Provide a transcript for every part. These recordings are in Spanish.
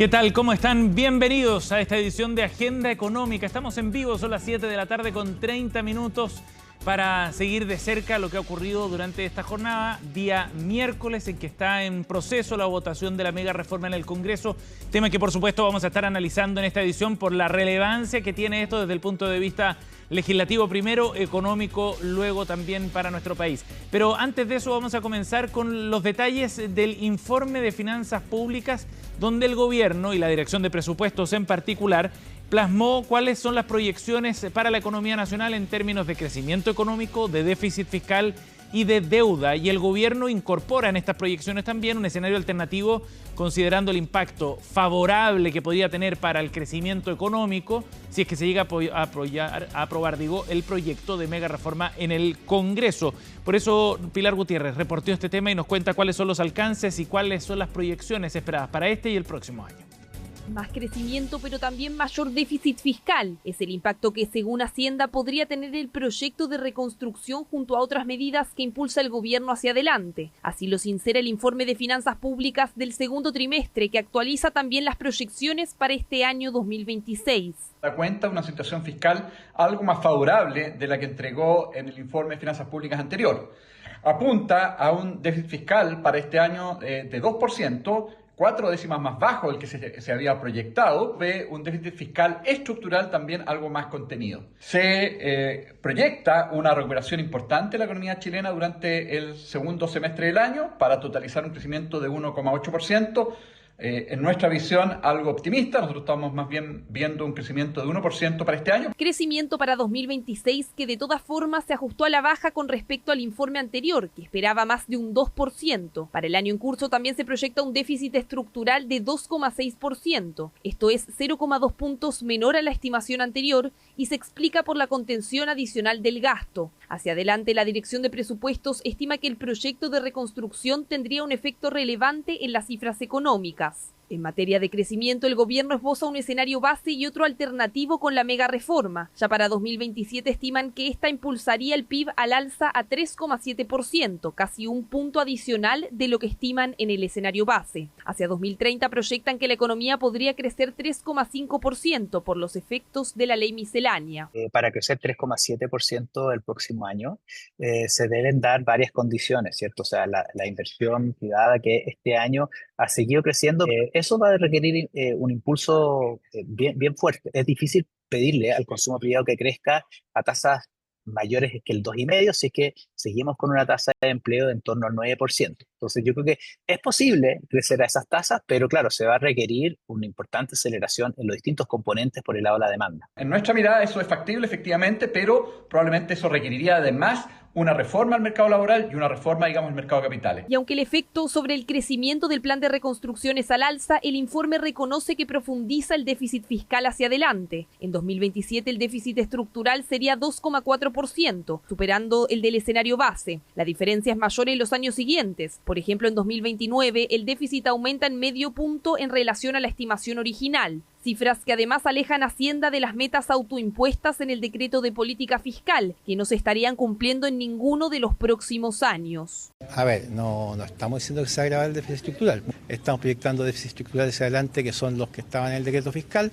¿Qué tal? ¿Cómo están? Bienvenidos a esta edición de Agenda Económica. Estamos en vivo, son las 7 de la tarde con 30 minutos para seguir de cerca lo que ha ocurrido durante esta jornada, día miércoles, en que está en proceso la votación de la mega reforma en el Congreso, tema que por supuesto vamos a estar analizando en esta edición por la relevancia que tiene esto desde el punto de vista legislativo primero, económico luego también para nuestro país. Pero antes de eso vamos a comenzar con los detalles del informe de finanzas públicas, donde el gobierno y la Dirección de Presupuestos en particular plasmó cuáles son las proyecciones para la economía nacional en términos de crecimiento económico, de déficit fiscal y de deuda. Y el gobierno incorpora en estas proyecciones también un escenario alternativo considerando el impacto favorable que podría tener para el crecimiento económico si es que se llega a aprobar el proyecto de mega reforma en el Congreso. Por eso Pilar Gutiérrez reportó este tema y nos cuenta cuáles son los alcances y cuáles son las proyecciones esperadas para este y el próximo año. Más crecimiento, pero también mayor déficit fiscal. Es el impacto que, según Hacienda, podría tener el proyecto de reconstrucción junto a otras medidas que impulsa el gobierno hacia adelante. Así lo sincera el informe de finanzas públicas del segundo trimestre, que actualiza también las proyecciones para este año 2026. Da cuenta de una situación fiscal algo más favorable de la que entregó en el informe de finanzas públicas anterior. Apunta a un déficit fiscal para este año de 2%, 4 décimas más bajo del que se había proyectado, ve un déficit fiscal estructural también algo más contenido. Se proyecta una recuperación importante de la economía chilena durante el segundo semestre del año para totalizar un crecimiento de 1,8%. En nuestra visión, algo optimista. Nosotros estamos más bien viendo un crecimiento de 1% para este año. Crecimiento para 2026 que de todas formas se ajustó a la baja con respecto al informe anterior, que esperaba más de un 2%. Para el año en curso también se proyecta un déficit estructural de 2,6%. Esto es 0,2 puntos menor a la estimación anterior y se explica por la contención adicional del gasto. Hacia adelante, la Dirección de Presupuestos estima que el proyecto de reconstrucción tendría un efecto relevante en las cifras económicas. En materia de crecimiento, el gobierno esboza un escenario base y otro alternativo con la mega reforma. Ya para 2027 estiman que esta impulsaría el PIB al alza a 3,7%, casi un punto adicional de lo que estiman en el escenario base. Hacia 2030 proyectan que la economía podría crecer 3,5% por los efectos de la ley miscelánea. Para crecer 3,7% el próximo año, se deben dar varias condiciones, ¿cierto? O sea, la inversión privada que este año ha seguido creciendo, eso va a requerir un impulso bien fuerte. Es difícil pedirle al consumo privado que crezca a tasas mayores que el 2,5% si es que seguimos con una tasa de empleo de en torno al 9%. Entonces yo creo que es posible crecer a esas tasas, pero claro, se va a requerir una importante aceleración en los distintos componentes por el lado de la demanda. En nuestra mirada eso es factible efectivamente, pero probablemente eso requeriría además una reforma al mercado laboral y una reforma, digamos, al mercado de capitales. Y aunque el efecto sobre el crecimiento del plan de reconstrucción es al alza, el informe reconoce que profundiza el déficit fiscal hacia adelante. En 2027 el déficit estructural sería 2,4%, superando el del escenario base. La diferencia es mayor en los años siguientes. Por ejemplo, en 2029 el déficit aumenta en medio punto en relación a la estimación original. Cifras que además alejan a Hacienda de las metas autoimpuestas en el decreto de política fiscal, que no se estarían cumpliendo en ninguno de los próximos años. A ver, no estamos diciendo que se va a agravar el déficit estructural. Estamos proyectando déficit estructural hacia adelante, que son los que estaban en el decreto fiscal,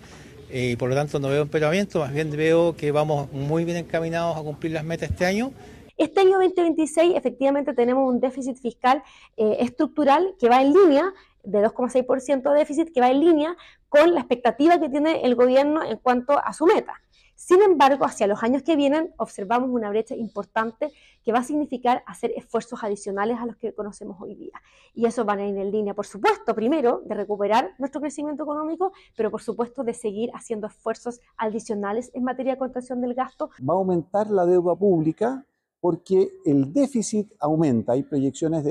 y por lo tanto no veo empeoramiento, más bien veo que vamos muy bien encaminados a cumplir las metas este año. Este año 2026 efectivamente tenemos un déficit fiscal estructural que va en línea, de 2,6% de déficit, que va en línea con la expectativa que tiene el gobierno en cuanto a su meta. Sin embargo, hacia los años que vienen observamos una brecha importante que va a significar hacer esfuerzos adicionales a los que conocemos hoy día. Y eso va a ir en línea, por supuesto, primero, de recuperar nuestro crecimiento económico, pero por supuesto de seguir haciendo esfuerzos adicionales en materia de contención del gasto. Va a aumentar la deuda pública porque el déficit aumenta. Hay proyecciones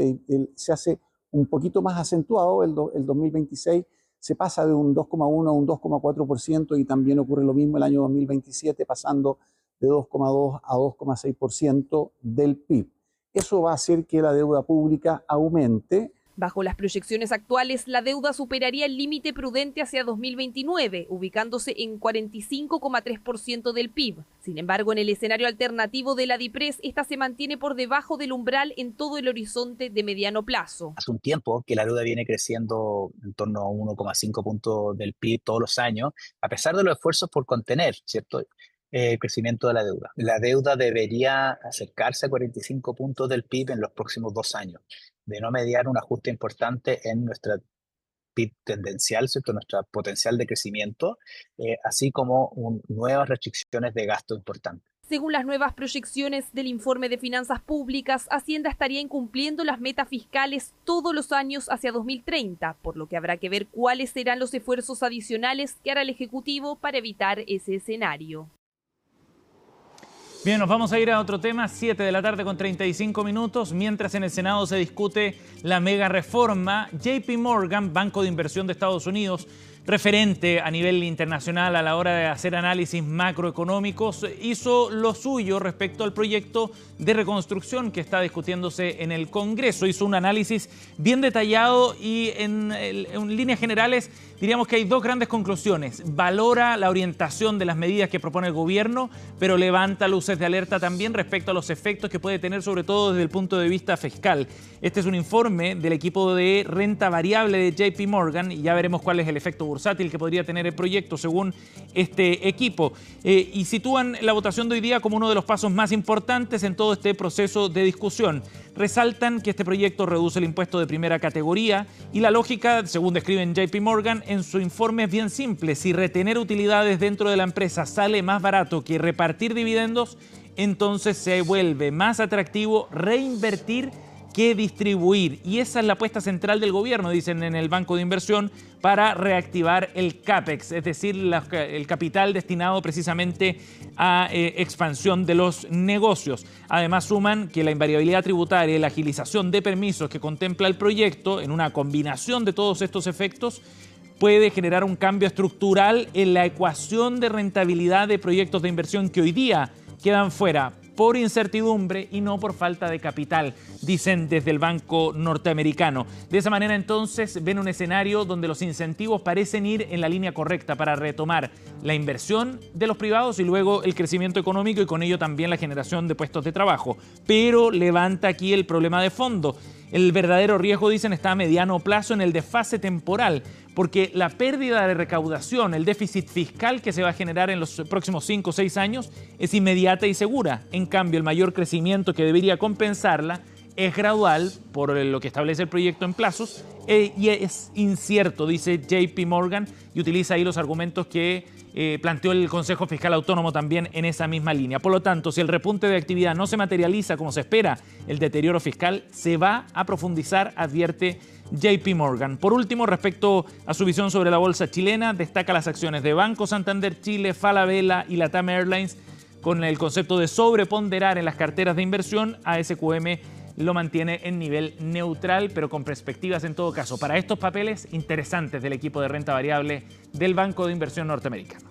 se hace un poquito más acentuado, el 2026 se pasa de un 2,1 a un 2,4% y también ocurre lo mismo el año 2027, pasando de 2,2 a 2,6% del PIB. Eso va a hacer que la deuda pública aumente. Bajo las proyecciones actuales, la deuda superaría el límite prudente hacia 2029, ubicándose en 45,3% del PIB. Sin embargo, en el escenario alternativo de la DIPRES, esta se mantiene por debajo del umbral en todo el horizonte de mediano plazo. Hace un tiempo que la deuda viene creciendo en torno a 1,5 puntos del PIB todos los años, a pesar de los esfuerzos por contener, ¿cierto?, el crecimiento de la deuda. La deuda debería acercarse a 45 puntos del PIB en los próximos 2 años, de no mediar un ajuste importante en nuestra PIB tendencial, ¿cierto?, nuestra potencial de crecimiento, así como nuevas restricciones de gasto importantes. Según las nuevas proyecciones del informe de finanzas públicas, Hacienda estaría incumpliendo las metas fiscales todos los años hacia 2030, por lo que habrá que ver cuáles serán los esfuerzos adicionales que hará el Ejecutivo para evitar ese escenario. Bien, nos vamos a ir a otro tema, 7 de la tarde con 35 minutos. Mientras en el Senado se discute la mega reforma, JP Morgan, banco de inversión de Estados Unidos, referente a nivel internacional a la hora de hacer análisis macroeconómicos, hizo lo suyo respecto al proyecto de reconstrucción que está discutiéndose en el Congreso. Hizo un análisis bien detallado y en líneas generales diríamos que hay 2 grandes conclusiones. Valora la orientación de las medidas que propone el gobierno, pero levanta luces de alerta también respecto a los efectos que puede tener, sobre todo desde el punto de vista fiscal. Este es un informe del equipo de renta variable de JP Morgan y ya veremos cuál es el efecto bursátil que podría tener el proyecto según este equipo. Y sitúan la votación de hoy día como uno de los pasos más importantes en todo este proceso de discusión. Resaltan que este proyecto reduce el impuesto de primera categoría y la lógica, según describen JP Morgan, en su informe es bien simple. Si retener utilidades dentro de la empresa sale más barato que repartir dividendos, entonces se vuelve más atractivo reinvertir que distribuir. Y esa es la apuesta central del gobierno, dicen en el banco de inversión, para reactivar el CAPEX, es decir, el capital destinado precisamente a expansión de los negocios. Además, suman que la invariabilidad tributaria y la agilización de permisos que contempla el proyecto, en una combinación de todos estos efectos, puede generar un cambio estructural en la ecuación de rentabilidad de proyectos de inversión que hoy día quedan fuera por incertidumbre y no por falta de capital, dicen desde el banco norteamericano. De esa manera, entonces, ven un escenario donde los incentivos parecen ir en la línea correcta para retomar la inversión de los privados y luego el crecimiento económico y con ello también la generación de puestos de trabajo. Pero levanta aquí el problema de fondo. El verdadero riesgo, dicen, está a mediano plazo en el desfase temporal, porque la pérdida de recaudación, el déficit fiscal que se va a generar en los próximos 5 o 6 años es inmediata y segura. En cambio, el mayor crecimiento que debería compensarla es gradual, por lo que establece el proyecto en plazos, y es incierto, dice JP Morgan, y utiliza ahí los argumentos que planteó el Consejo Fiscal Autónomo también en esa misma línea. Por lo tanto, si el repunte de actividad no se materializa como se espera, el deterioro fiscal se va a profundizar, advierte JP Morgan. Por último, respecto a su visión sobre la bolsa chilena, destaca las acciones de Banco Santander Chile, Falabella y Latam Airlines con el concepto de sobreponderar en las carteras de inversión. A SQM lo mantiene en nivel neutral, pero con perspectivas en todo caso para estos papeles interesantes del equipo de renta variable del Banco de Inversión norteamericano.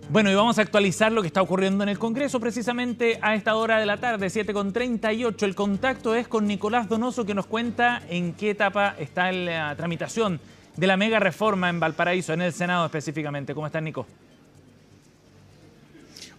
Bueno, y vamos a actualizar lo que está ocurriendo en el Congreso precisamente a esta hora de la tarde, 7:38. El contacto es con Nicolás Donoso, que nos cuenta en qué etapa está la tramitación de la mega reforma en Valparaíso, en el Senado específicamente. ¿Cómo estás, Nico?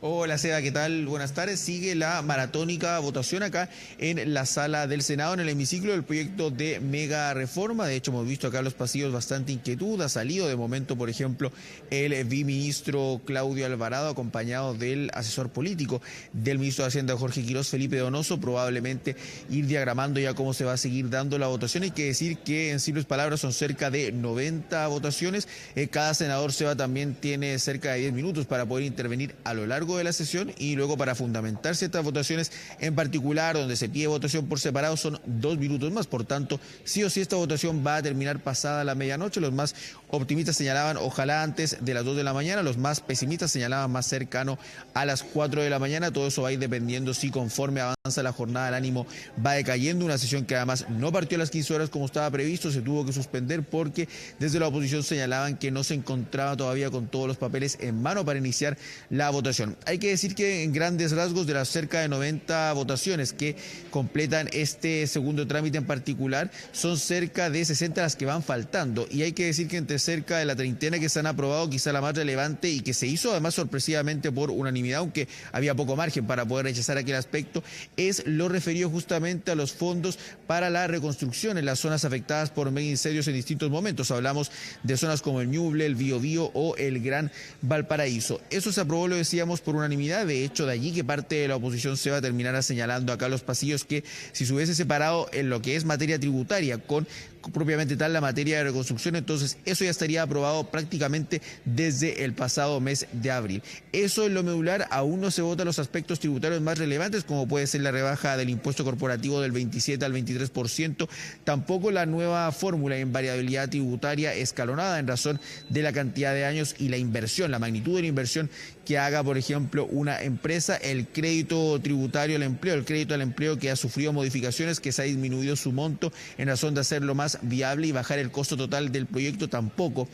Hola Seba, ¿qué tal? Buenas tardes. Sigue la maratónica votación acá en la sala del Senado, en el hemiciclo del proyecto de mega reforma. De hecho, hemos visto acá en los pasillos bastante inquietud. Ha salido de momento, por ejemplo, el viceministro Claudio Alvarado, acompañado del asesor político del ministro de Hacienda, Jorge Quirós, Felipe Donoso, probablemente ir diagramando ya cómo se va a seguir dando la votación. Hay que decir que, en simples palabras, son cerca de 90 votaciones. Cada senador, Seba, también tiene cerca de 10 minutos para poder intervenir a lo largo de la sesión y luego para fundamentar ciertas votaciones en particular, donde se pide votación por separado, son 2 minutos más. Por tanto, sí o sí esta votación va a terminar pasada la medianoche. Los más optimistas señalaban ojalá antes de las 2 de la mañana, los más pesimistas señalaban más cercano a las 4 de la mañana. Todo eso va a ir dependiendo si conforme avanza la jornada el ánimo va decayendo. Una sesión que además no partió a las 15 horas como estaba previsto, se tuvo que suspender porque desde la oposición señalaban que no se encontraba todavía con todos los papeles en mano para iniciar la votación. Hay que decir que en grandes rasgos de las cerca de 90 votaciones que completan este segundo trámite en particular, son cerca de 60 las que van faltando. Y hay que decir que entre cerca de la treintena que se han aprobado, quizá la más relevante y que se hizo además sorpresivamente por unanimidad, aunque había poco margen para poder rechazar aquel aspecto, es lo referido justamente a los fondos para la reconstrucción en las zonas afectadas por mega incendios en distintos momentos. Hablamos de zonas como el Ñuble, el Biobío o el Gran Valparaíso. Eso se aprobó, lo decíamos, por unanimidad. De hecho, de allí que parte de la oposición se va a terminar señalando acá los pasillos que si se hubiese separado en lo que es materia tributaria con propiamente tal la materia de reconstrucción, entonces eso ya estaría aprobado prácticamente desde el pasado mes de abril. Eso en lo medular. Aún no se votan los aspectos tributarios más relevantes, como puede ser la rebaja del impuesto corporativo del 27 al 23%, tampoco la nueva fórmula en variabilidad tributaria escalonada en razón de la cantidad de años y la inversión, la magnitud de la inversión que haga, por ejemplo, una empresa, el crédito tributario al empleo, el crédito al empleo que ha sufrido modificaciones, que se ha disminuido su monto en razón de hacerlo más viable y bajar el costo total del proyecto, tampoco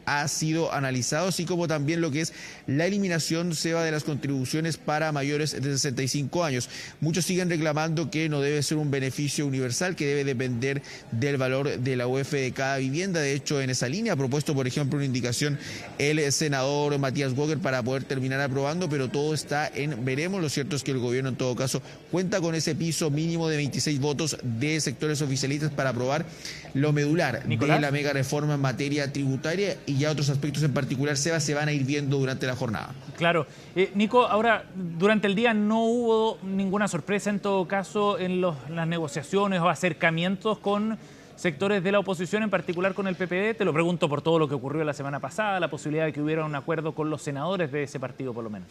ha sido analizado, así como también lo que es la eliminación, Seba, de las contribuciones para mayores de 65 años. Muchos siguen reclamando que no debe ser un beneficio universal, que debe depender del valor de la UF de cada vivienda. De hecho, en esa línea ha propuesto, por ejemplo, una indicación el senador Matías Walker para poder terminar aprobando, pero todo está en veremos. Lo cierto es que el gobierno, en todo caso, cuenta con ese piso mínimo de 26 votos de sectores oficialistas para aprobar lo medular de la mega reforma en materia tributaria, y ya otros aspectos en particular, Seba, se van a ir viendo durante la jornada. Claro. Nico, ahora, durante el día no hubo ninguna sorpresa en todo caso en las negociaciones o acercamientos con sectores de la oposición, en particular con el PPD. Te lo pregunto por todo lo que ocurrió la semana pasada, la posibilidad de que hubiera un acuerdo con los senadores de ese partido, por lo menos.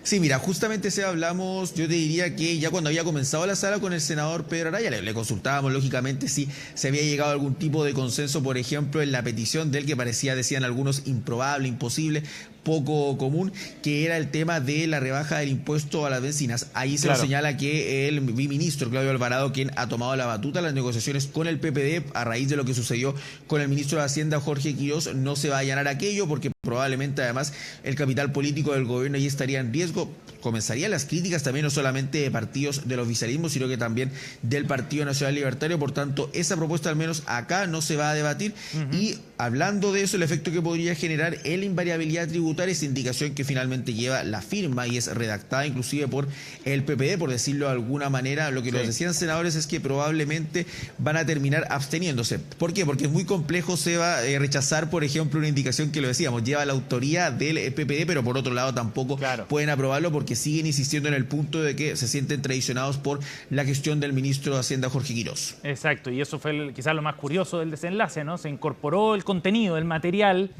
Sí, mira, justamente se hablamos, yo te diría que ya cuando había comenzado la sala con el senador Pedro Araya, le consultábamos lógicamente si se había llegado a algún tipo de consenso, por ejemplo, en la petición del que parecía, decían algunos, improbable, imposible, poco común, que era el tema de la rebaja del impuesto a las bencinas. Ahí se nos señala que el ministro Claudio Alvarado, quien ha tomado la batuta en las negociaciones con el PPD a raíz de lo que sucedió con el ministro de Hacienda Jorge Quirós, no se va a allanar aquello porque probablemente además el capital político del gobierno ahí estaría en riesgo. Comenzarían las críticas también no solamente de partidos del oficialismo, sino que también del Partido Nacional Libertario. Por tanto, esa propuesta al menos acá no se va a debatir. Y hablando de eso, el efecto que podría generar en la invariabilidad tributaria, esa indicación que finalmente lleva la firma y es redactada inclusive por el PPD, por decirlo de alguna manera, lo que nos decían senadores es que probablemente van a terminar absteniéndose. ¿Por qué? Porque es muy complejo, se va a rechazar, por ejemplo, una indicación que lo decíamos, lleva la autoría del PPD, pero por otro lado tampoco pueden aprobarlo porque siguen insistiendo en el punto de que se sienten traicionados por la gestión del ministro de Hacienda Jorge Quirós. Exacto, y eso fue quizás lo más curioso del desenlace, ¿no? Se incorporó el contenido, el material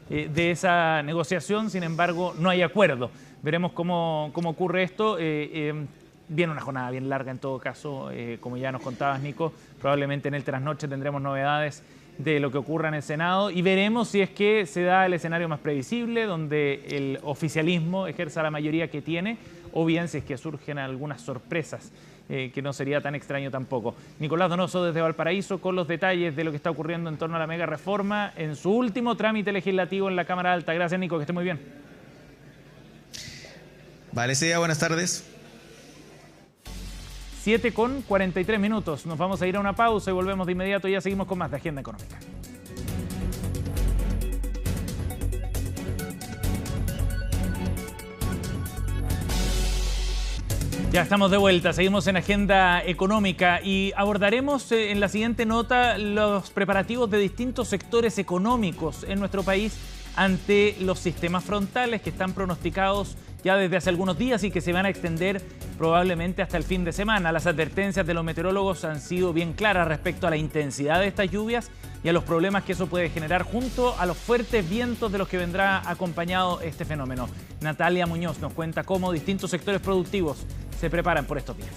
de esa negociación, sin embargo no hay acuerdo. Veremos cómo ocurre esto. Viene una jornada bien larga en todo caso, como ya nos contabas, Nico, probablemente en el trasnoche tendremos novedades de lo que ocurra en el Senado y veremos si es que se da el escenario más previsible, donde el oficialismo ejerza la mayoría que tiene, o bien si es que surgen algunas sorpresas, que no sería tan extraño tampoco. Nicolás Donoso desde Valparaíso con los detalles de lo que está ocurriendo en torno a la mega reforma en su último trámite legislativo en la Cámara Alta. Gracias, Nico, que esté muy bien. Vale, Sea, buenas tardes. 7:43. Nos vamos a ir a una pausa y volvemos de inmediato y ya seguimos con más de Agenda Económica. Ya estamos de vuelta, seguimos en Agenda Económica y abordaremos en la siguiente nota los preparativos de distintos sectores económicos en nuestro país ante los sistemas frontales que están pronosticados ya desde hace algunos días y que se van a extender probablemente hasta el fin de semana. Las advertencias de los meteorólogos han sido bien claras respecto a la intensidad de estas lluvias y a los problemas que eso puede generar junto a los fuertes vientos de los que vendrá acompañado este fenómeno. Natalia Muñoz nos cuenta cómo distintos sectores productivos se preparan por estos días.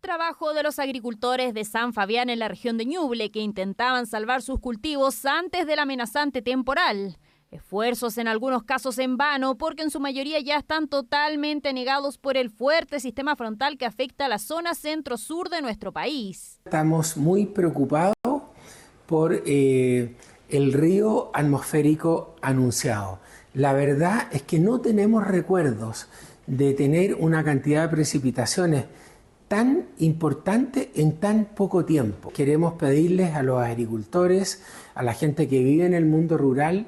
Trabajo de los agricultores de San Fabián en la región de Ñuble que intentaban salvar sus cultivos antes del amenazante temporal. Esfuerzos en algunos casos en vano porque en su mayoría ya están totalmente negados por el fuerte sistema frontal que afecta a la zona centro-sur de nuestro país. Estamos muy preocupados por el río atmosférico anunciado. La verdad es que no tenemos recuerdos de tener una cantidad de precipitaciones tan importante en tan poco tiempo. Queremos pedirles a los agricultores, a la gente que vive en el mundo rural,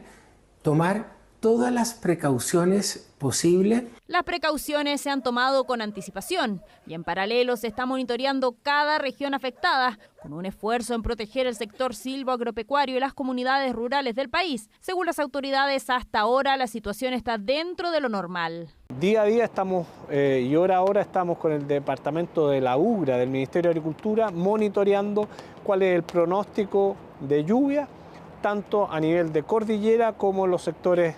tomar todas las precauciones posibles. Las precauciones se han tomado con anticipación y en paralelo se está monitoreando cada región afectada con un esfuerzo en proteger el sector silvoagropecuario y las comunidades rurales del país. Según las autoridades, hasta ahora la situación está dentro de lo normal. Día a día estamos y hora a hora estamos con el departamento de la UGRA, del Ministerio de Agricultura, monitoreando cuál es el pronóstico de lluvia, tanto a nivel de cordillera como en los sectores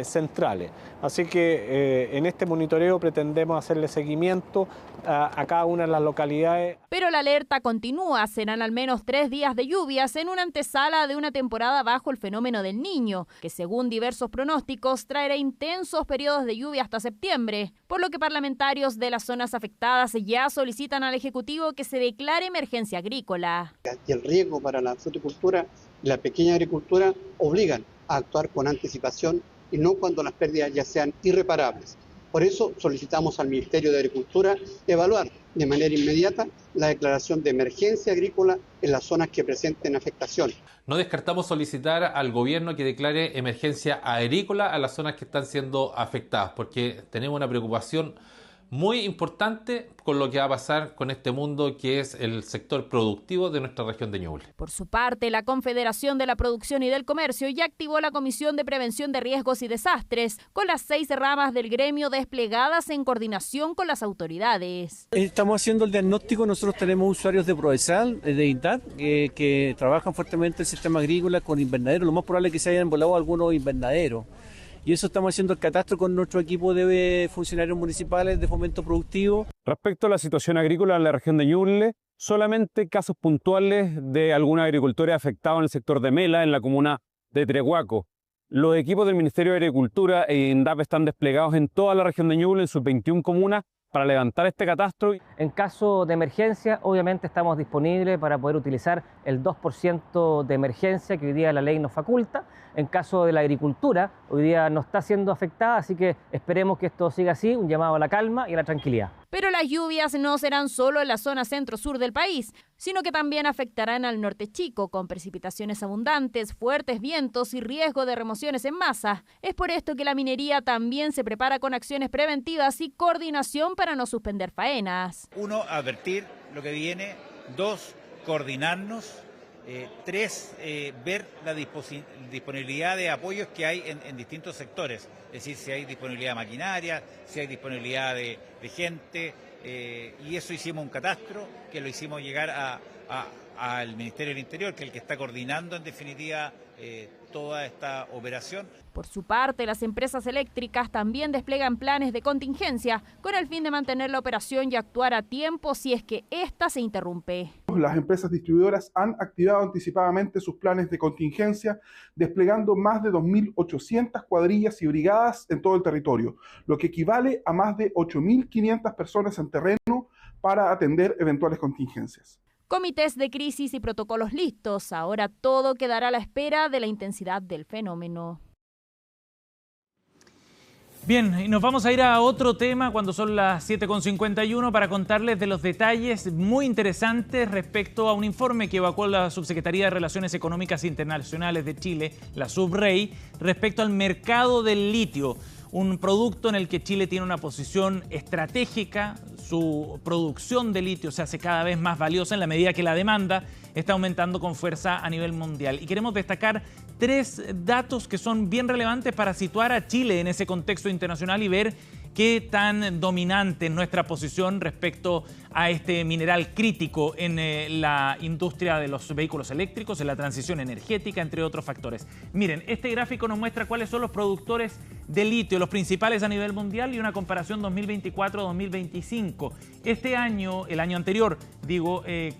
centrales. Así que en este monitoreo pretendemos hacerle seguimiento a cada una de las localidades. Pero la alerta continúa, serán al menos 3 días de lluvias en una antesala de una temporada bajo el fenómeno del Niño, que según diversos pronósticos traerá intensos periodos de lluvia hasta septiembre, por lo que parlamentarios de las zonas afectadas ya solicitan al Ejecutivo que se declare emergencia agrícola. Y el riesgo para la fruticultura y la pequeña agricultura obligan a actuar con anticipación y no cuando las pérdidas ya sean irreparables. Por eso solicitamos al Ministerio de Agricultura evaluar de manera inmediata la declaración de emergencia agrícola en las zonas que presenten afectación. No descartamos solicitar al gobierno que declare emergencia agrícola a las zonas que están siendo afectadas, porque tenemos una preocupación muy importante con lo que va a pasar con este mundo que es el sector productivo de nuestra región de Ñuble. Por su parte, la Confederación de la Producción y del Comercio ya activó la Comisión de Prevención de Riesgos y Desastres, con las 6 ramas del gremio desplegadas en coordinación con las autoridades. Estamos haciendo el diagnóstico, nosotros tenemos usuarios de Prodesal, de INDAP, que trabajan fuertemente el sistema agrícola con invernaderos. Lo más probable es que se hayan volado algunos invernaderos. Y eso estamos haciendo el catastro con nuestro equipo de funcionarios municipales de fomento productivo. Respecto a la situación agrícola en la región de Ñuble, solamente casos puntuales de algunos agricultores afectados en el sector de Mela, en la comuna de Trehuaco. Los equipos del Ministerio de Agricultura e INDAP están desplegados en toda la región de Ñuble, en sus 21 comunas, para levantar este catastro. En caso de emergencia, obviamente estamos disponibles para poder utilizar el 2% de emergencia que hoy día la ley nos faculta. En caso de la agricultura, hoy día no está siendo afectada, así que esperemos que esto siga así, un llamado a la calma y a la tranquilidad. Pero las lluvias no serán solo en la zona centro-sur del país, sino que también afectarán al norte chico, con precipitaciones abundantes, fuertes vientos y riesgo de remociones en masa. Es por esto que la minería también se prepara con acciones preventivas y coordinación para no suspender faenas. 1, advertir lo que viene. 2, coordinarnos. 3, ver la disponibilidad de apoyos que hay en distintos sectores, es decir, si hay disponibilidad de maquinaria, si hay disponibilidad de gente, y eso hicimos un catastro que lo hicimos llegar al Ministerio del Interior, que es el que está coordinando en definitiva toda esta operación. Por su parte, las empresas eléctricas también desplegan planes de contingencia con el fin de mantener la operación y actuar a tiempo si es que ésta se interrumpe. Las empresas distribuidoras han activado anticipadamente sus planes de contingencia, desplegando más de 2.800 cuadrillas y brigadas en todo el territorio, lo que equivale a más de 8.500 personas en terreno para atender eventuales contingencias. Comités de crisis y protocolos listos. Ahora todo quedará a la espera de la intensidad del fenómeno. Bien, y nos vamos a ir a otro tema cuando son las 7:51 para contarles de los detalles muy interesantes respecto a un informe que evacuó la Subsecretaría de Relaciones Económicas Internacionales de Chile, la SUBREI, respecto al mercado del litio. Un producto en el que Chile tiene una posición estratégica, su producción de litio se hace cada vez más valiosa en la medida que la demanda está aumentando con fuerza a nivel mundial. Y queremos destacar 3 datos que son bien relevantes para situar a Chile en ese contexto internacional y ver qué tan dominante es nuestra posición respecto a este mineral crítico en la industria de los vehículos eléctricos, en la transición energética, entre otros factores. Miren, este gráfico nos muestra cuáles son los productores de litio, los principales a nivel mundial, y una comparación 2024-2025. Este año, el año anterior, digo, en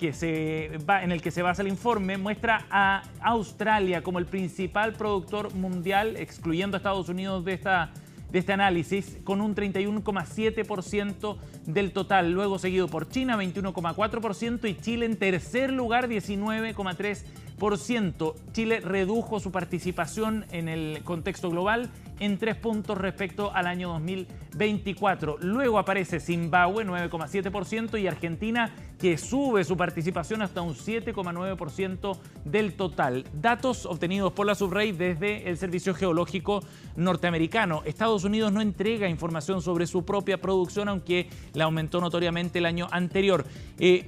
el que se basa el informe, muestra a Australia como el principal productor mundial, excluyendo a Estados Unidos de esta de este análisis, con un 31,7% del total, luego seguido por China, 21,4%, y Chile en tercer lugar, 19,3%. Chile redujo su participación en el contexto global en 3 puntos respecto al año 2024. Luego aparece Zimbabue, 9,7%, y Argentina, que sube su participación hasta un 7,9% del total. Datos obtenidos por la Subrey desde el Servicio Geológico norteamericano. Estados Unidos no entrega información sobre su propia producción, aunque la aumentó notoriamente el año anterior.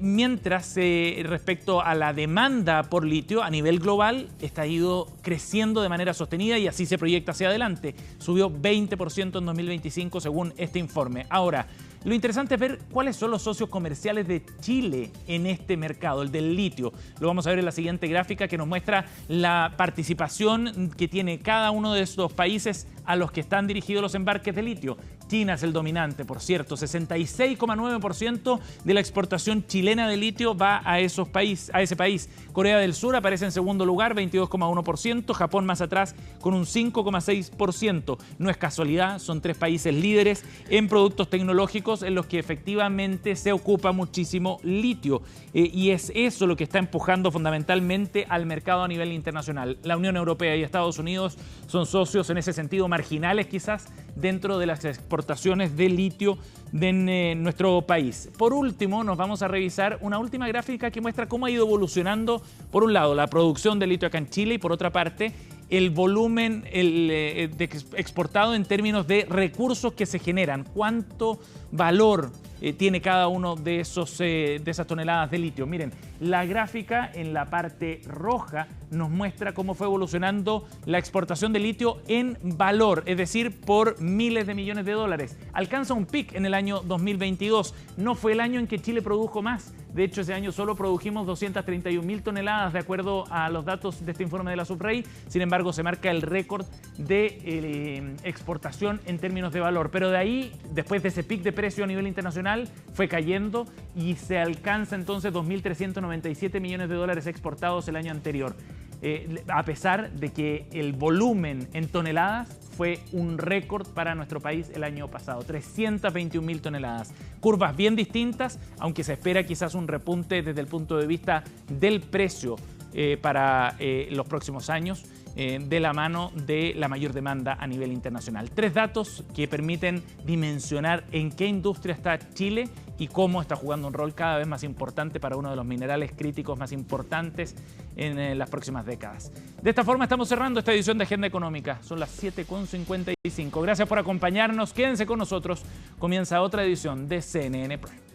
Mientras, respecto a la demanda por litio a nivel global, está ido creciendo de manera sostenida y así se proyecta hacia adelante. Subió 20% en 2025 según este informe. Ahora, lo interesante es ver cuáles son los socios comerciales de Chile en este mercado, el del litio. Lo vamos a ver en la siguiente gráfica, que nos muestra la participación que tiene cada uno de estos países a los que están dirigidos los embarques de litio. China es el dominante, por cierto, 66,9% de la exportación chilena de litio va a ese país. Corea del Sur aparece en segundo lugar, 22,1%, Japón más atrás con un 5,6%. No es casualidad, son 3 países líderes en productos tecnológicos en los que efectivamente se ocupa muchísimo litio, y es eso lo que está empujando fundamentalmente al mercado a nivel internacional. La Unión Europea y Estados Unidos son socios en ese sentido marginales quizás dentro de las exportaciones de litio de nuestro país. Por último, nos vamos a revisar una última gráfica que muestra cómo ha ido evolucionando, por un lado, la producción de litio acá en Chile y por otra parte, el volumen exportado en términos de recursos que se generan. ¿Cuánto valor tiene cada uno de esas toneladas de litio? Miren, la gráfica en la parte roja nos muestra cómo fue evolucionando la exportación de litio en valor, es decir, por miles de millones de dólares. Alcanza un pic en el año 2022. No fue el año en que Chile produjo más. De hecho, ese año solo produjimos 231.000 toneladas, de acuerdo a los datos de este informe de la Subrey. Sin embargo, se marca el récord de exportación en términos de valor. Pero de ahí, después de ese pic de precio a nivel internacional, fue cayendo y se alcanza entonces 2.397 millones de dólares exportados el año anterior. A pesar de que el volumen en toneladas fue un récord para nuestro país el año pasado, 321.000 toneladas. Curvas bien distintas, aunque se espera quizás un repunte desde el punto de vista del precio para los próximos años, de la mano de la mayor demanda a nivel internacional. 3 datos que permiten dimensionar en qué industria está Chile y cómo está jugando un rol cada vez más importante para uno de los minerales críticos más importantes en las próximas décadas. De esta forma estamos cerrando esta edición de Agenda Económica. Son las 7:55. Gracias por acompañarnos. Quédense con nosotros. Comienza otra edición de CNN Prime.